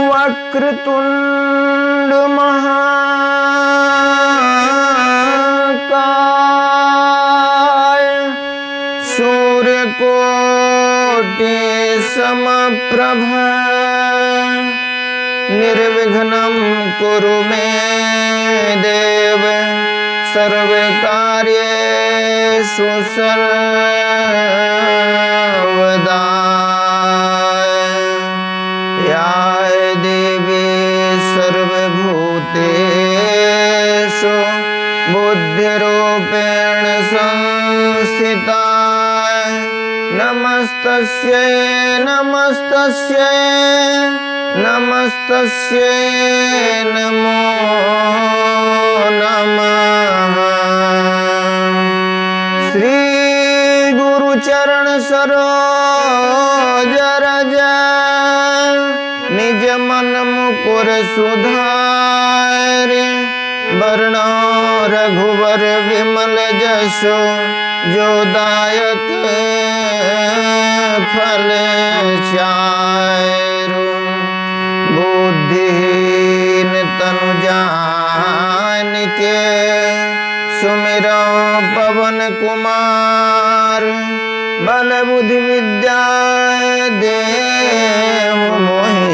वक्रतुंड महाकाय सूर्यकोटि समप्रभ निर्विघ्नं कुरु मे देव सर्वकार्येषु सर्वदा। या देवी सर्वभूतेषु बुद्धिरूपेण संस्थिता नमस्तस्यै नमस्तस्यै नमस्तस्यै नमो नमः। श्री गुरुचरण सरोज रज निज मन मुकुर सुधारि वरणो रघुवर विमल जसो जो दायक फल चारु। बुद्धिहीन तनु जानिके सुमिरो पवन कुमार बल बुद्धि विद्या देहु मोहि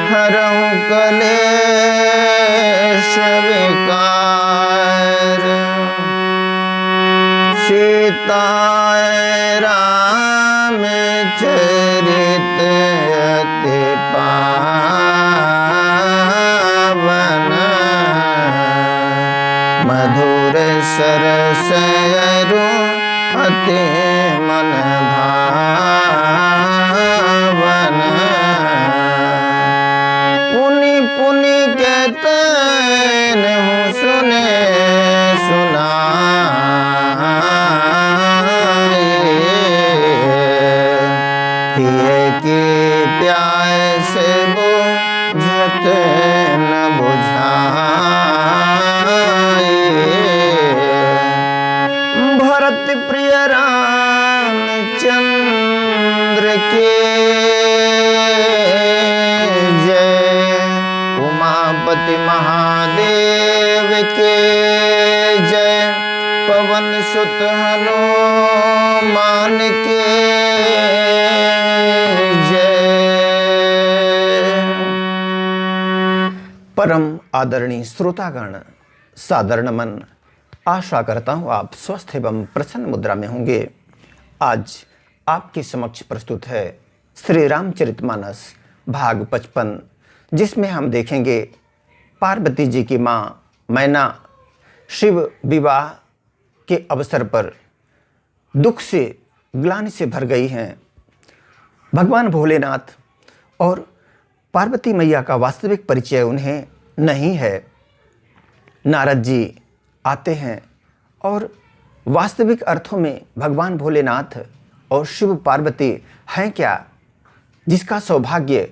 हरहु कलेश विकार। सीता रामचरित अति पावन मधुर सरस अरु अति मन भावन। पुनि पुनि कहते हूँ सुने सुनाए कि प्यास बुझत न बुझाए। भरत प्रिय रामचंद्र के जय उमापति महादेव के जय पवन सुत हनुमान के जय। परम आदरणीय श्रोतागण, सादर नमन। आशा करता हूँ आप स्वस्थ एवं प्रसन्न मुद्रा में होंगे। आज आपके समक्ष प्रस्तुत है श्री रामचरितमानस भाग 55, जिसमें हम देखेंगे पार्वती जी की माँ मैना शिव विवाह के अवसर पर दुख से ग्लानि से भर गई हैं। भगवान भोलेनाथ और पार्वती मैया का वास्तविक परिचय उन्हें नहीं है। नारद जी आते हैं और वास्तविक अर्थों में भगवान भोलेनाथ और शिव पार्वती हैं क्या, जिसका सौभाग्य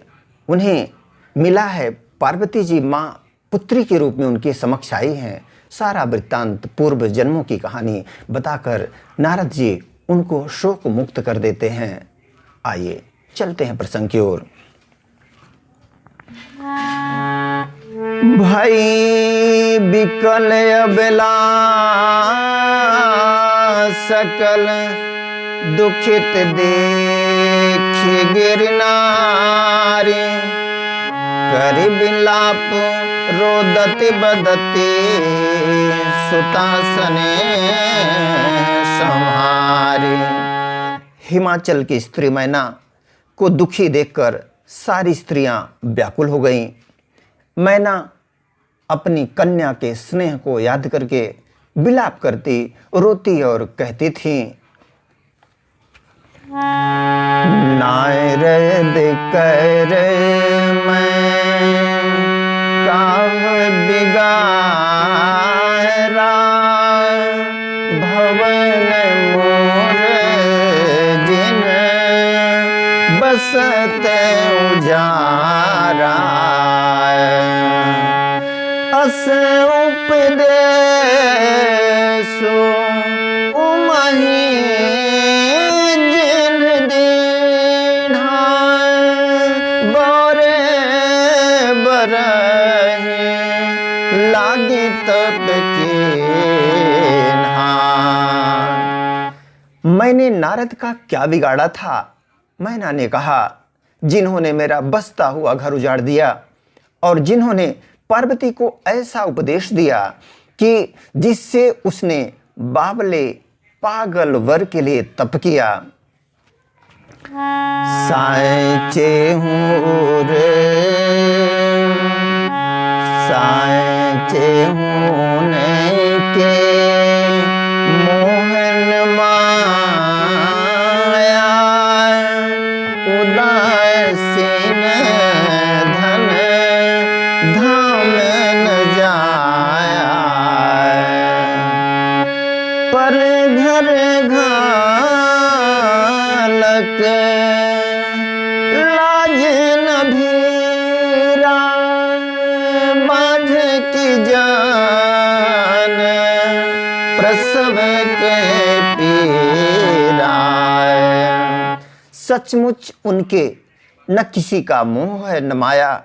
उन्हें मिला है। पार्वती जी माँ पुत्री के रूप में उनके समक्ष आई हैं। सारा वृत्तांत पूर्व जन्मों की कहानी बताकर नारद जी उनको शोक मुक्त कर देते हैं। आइए चलते हैं प्रसंग की ओर। भाई बिकल अबला सकल दुखित देख गिरनारी कर बिलाप रोदति बदती सुतासने संहारी। हिमाचल की स्त्री मैना को दुखी देखकर सारी स्त्रियां व्याकुल हो गईं। मैना अपनी कन्या के स्नेह को याद करके विलाप करती, रोती और कहती थी, नारद कर मैं काह बिगारा भवन मोर जिन बसत उजारा। अस उपदेशो उमहि जिन दीढ़ा बोरे रहे लागे तप के नहान। मैंने नारद का क्या बिगाड़ा था? मैना ने कहा, जिन्होंने मेरा बसता हुआ घर उजाड़ दिया और जिन्होंने पार्वती को ऐसा उपदेश दिया कि जिससे उसने बावले पागल वर के लिए तप किया। साँचे हूँ रे साँचे होने के मोहन माया उदासीन धन धाम न जाया। पर घर घालक लाज न भीरा बाझ की जान प्रसव के पीरा। सचमुच उनके न किसी का मोह है न माया,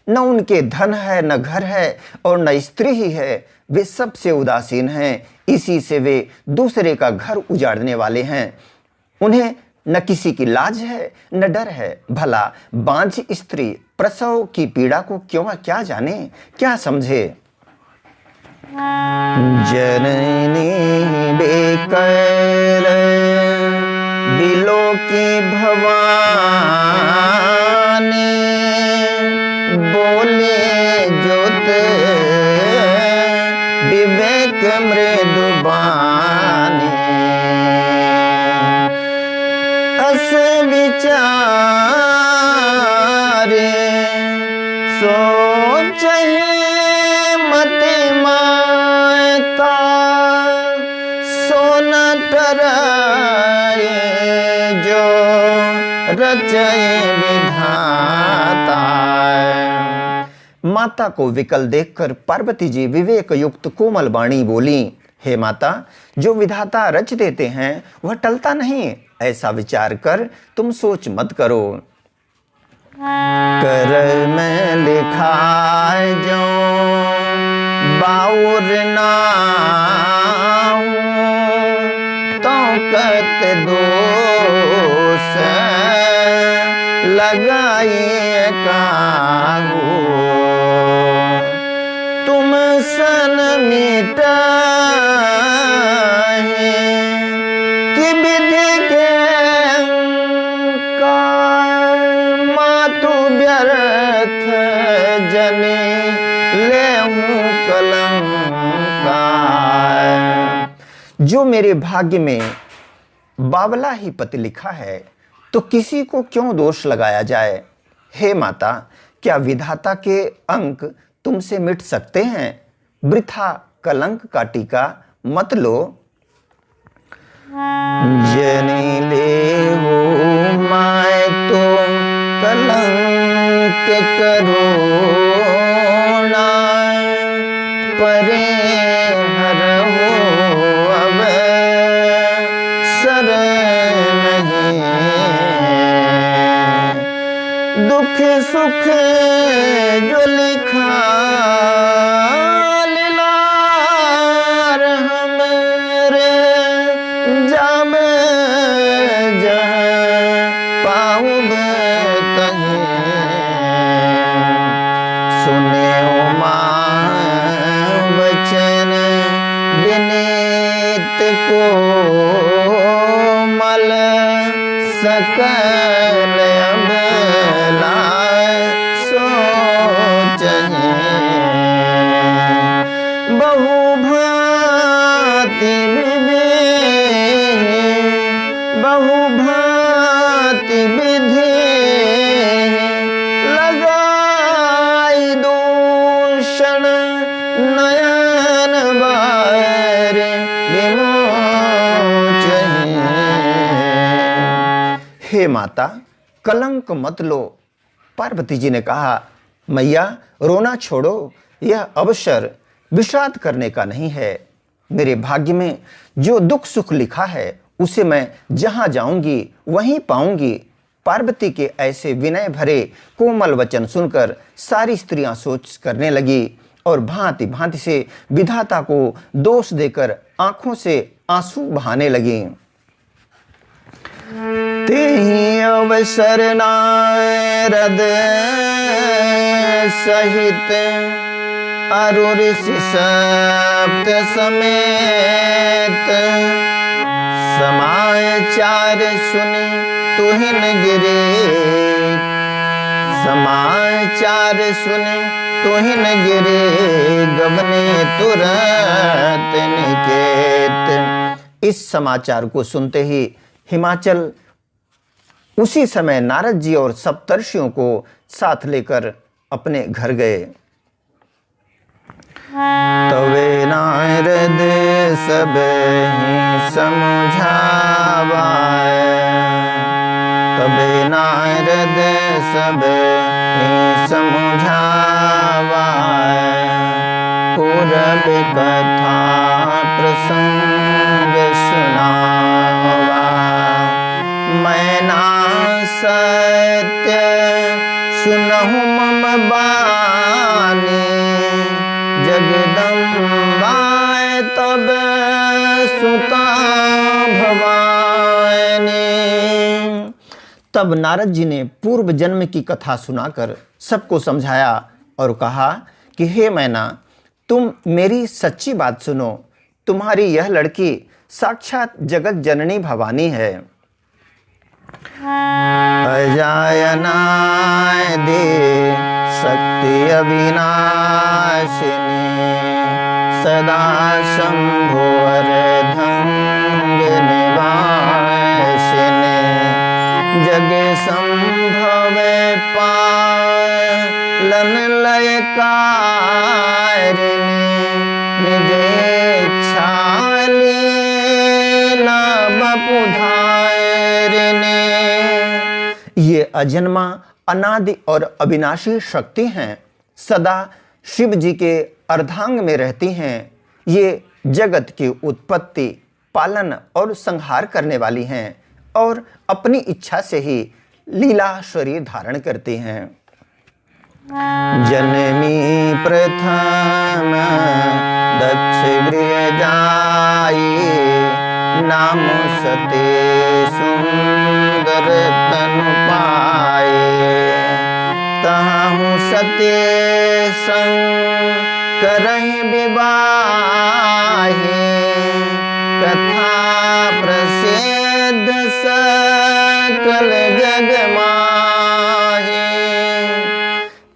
न उनके धन है न घर है और न स्त्री ही है। वे सबसे उदासीन हैं, इसी से वे दूसरे का घर उजाड़ने वाले हैं। उन्हें न किसी की लाज है न डर है। भला बांझ स्त्री प्रसव की पीड़ा को क्यों क्या जाने क्या समझे। जननी बेकर बिलो की भवानी बोले जोत विवेक मृदुबानी। अस विचारे सोचहि मति माता सोन टराए जो रचय विधाता। माता को विकल देखकर पार्वती जी विवेक युक्त कोमल वाणी बोली, हे माता, जो विधाता रच देते हैं वह टलता नहीं, ऐसा विचार कर तुम सोच मत करो। कर में लिखा जो बाउर ना तो कत दोष लगाइए काहू। तुम सन मिटाए कि विधि के का मातु व्यर्थ जने लेहूं कलंका। जो मेरे भाग्य में बावला ही पति लिखा है तो किसी को क्यों दोष लगाया जाए। हे माता, क्या विधाता के अंक तुमसे मिट सकते हैं? वृथा कलंक का टीका मत लो। जनी ले हो माय तो कलंक करो ना परे हर हो अब सर नहीं। दुख सुख जो लिखा लीलार हमरे जाम जहाँ पाऊँ तहीं। सुने माँ वचन विनीत को मल सकल अबला सोचहि। बहु भांति विधि बहु भांति विधि लगाई दूषण नयन बार विमोचहि। हे माता, कलंक मत लो। पार्वती जी ने कहा, मैया रोना छोड़ो, यह अवसर विषाद करने का नहीं है। मेरे भाग्य में जो दुख सुख लिखा है उसे मैं जहां जाऊंगी वहीं पाऊंगी। पार्वती के ऐसे विनय भरे कोमल वचन सुनकर सारी स्त्रियां सोच करने लगी और भांति भांति से विधाता को दोष देकर आंखों से आंसू बहाने लगी। तेहि अवसर नारद सहित अरु ऋषि सप्त समेत समाचार सुनि तुहिन गिरे। समाचार सुनि तुहिन गिरे गबने तुरंत निकेत। इस समाचार को सुनते ही हिमाचल उसी समय नारद जी और सप्तर्षियों को साथ लेकर अपने घर गए। तवे नारद सब ही समझावाए। तबे नारद सब ही समझावाए। पूरब कथा प्रसंग सुनावा। मैं ना सत्य सुनहु मम बानी। जगदम्बाए तब सुता भवानी। तब नारद जी ने पूर्व जन्म की कथा सुनाकर सबको समझाया और कहा कि हे मैना, तुम मेरी सच्ची बात सुनो। तुम्हारी यह लड़की साक्षात जगत जननी भवानी है। अजायनाय दे शक्ति अविनाशिनी। सदा शंभो अर्धंग निवासिनी। जग संभव पालन लयकारिणी। निज इच्छा लीला बपुधारिणी। ये अजन्मा अनादि और अविनाशी शक्ति हैं। सदा शिव जी के अर्धांग में रहती हैं। ये जगत की उत्पत्ति, पालन और संहार करने वाली हैं और अपनी इच्छा से ही लीला शरीर धारण करती हैं। जननी प्रथम दक्ष गृह जाई। नाम सते सुंदर तनु पाए। तहाहु सते संग करहि विवाहे। कथा प्रसिद्ध सकल जग माहे।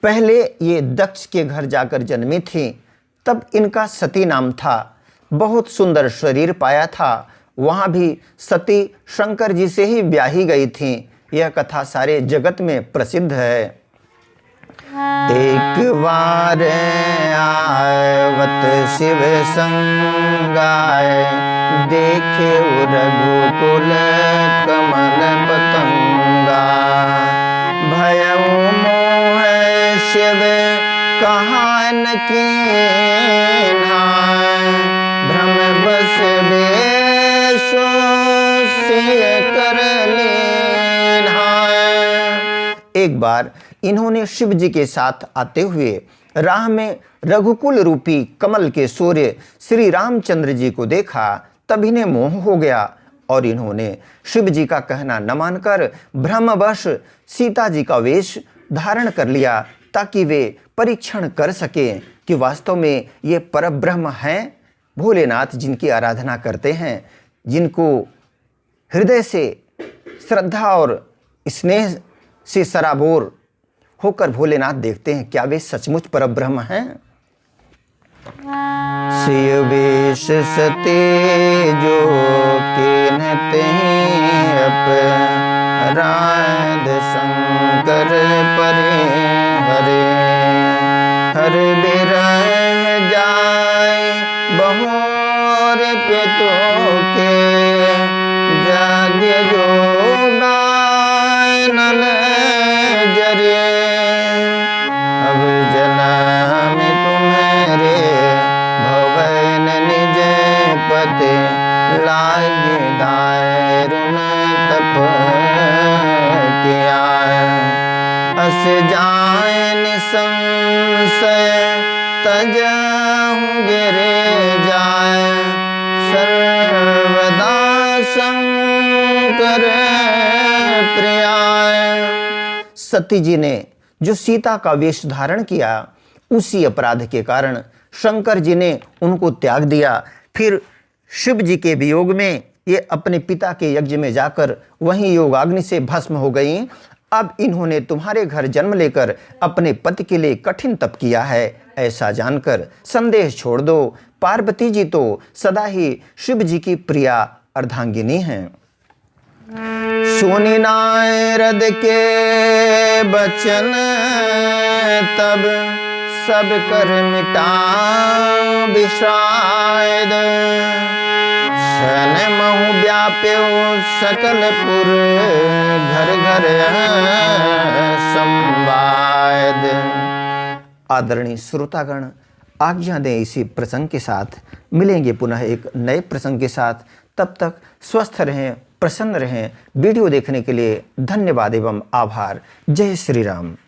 पहले ये दक्ष के घर जाकर जन्मी थी। तब इनका सती नाम था। बहुत सुंदर शरीर पाया था। वहाँ भी सती शंकर जी से ही ब्याही गई थी। यह कथा सारे जगत में प्रसिद्ध है। एक बार आवत शिव संगाय। देखे रघुकुल कमल पतंगा। भयउ मोह शिव कहान कीन्हा। भ्रम बस बेशो सिय कर लीन्हा। एक बार इन्होंने शिव जी के साथ आते हुए राह में रघुकुल रूपी कमल के सूर्य श्री रामचंद्र जी को देखा। तब इन्हें मोह हो गया और इन्होंने शिव जी का कहना न मानकर भ्रमवश सीता जी का वेश धारण कर लिया, ताकि वे परीक्षण कर सकें कि वास्तव में ये परब्रह्म हैं। भोलेनाथ जिनकी आराधना करते हैं, जिनको हृदय से श्रद्धा और स्नेह से सराबोर होकर भोलेनाथ देखते हैं, क्या वे सचमुच परब्रह्म हैं। शिव वेश सते जो केनते अपराध शंकर परे हरे। हर बिरह जाय बहोर पे तो के। जाग्य जो गायनल जरे। अब जन्म तुम्हारे भवन निज पते। लागे दारुण तप किया। संशय तजहु गिरे जाए, सर्वदा शंकर प्रियाय। सती जी ने जो सीता का वेश धारण किया, उसी अपराध के कारण शंकर जी ने उनको त्याग दिया। फिर शिव जी के वियोग में ये अपने पिता के यज्ञ में जाकर वहीं योगाग्नि से भस्म हो गई। अब इन्होंने तुम्हारे घर जन्म लेकर अपने पति के लिए कठिन तप किया है, ऐसा जानकर संदेह छोड़ दो। पार्वती जी तो सदा ही शिव जी की प्रिया अर्धांगिनी हैं। सुनी नारद के बचन तब सब कर मिटा विषाद, सन महु व्याप्यो सकलपुर घर घर संवाद। आदरणीय श्रोतागण, आज्ञा दें इसी प्रसंग के साथ। मिलेंगे पुनः एक नए प्रसंग के साथ। तब तक स्वस्थ रहें, प्रसन्न रहें। वीडियो देखने के लिए धन्यवाद एवं आभार। जय श्री राम।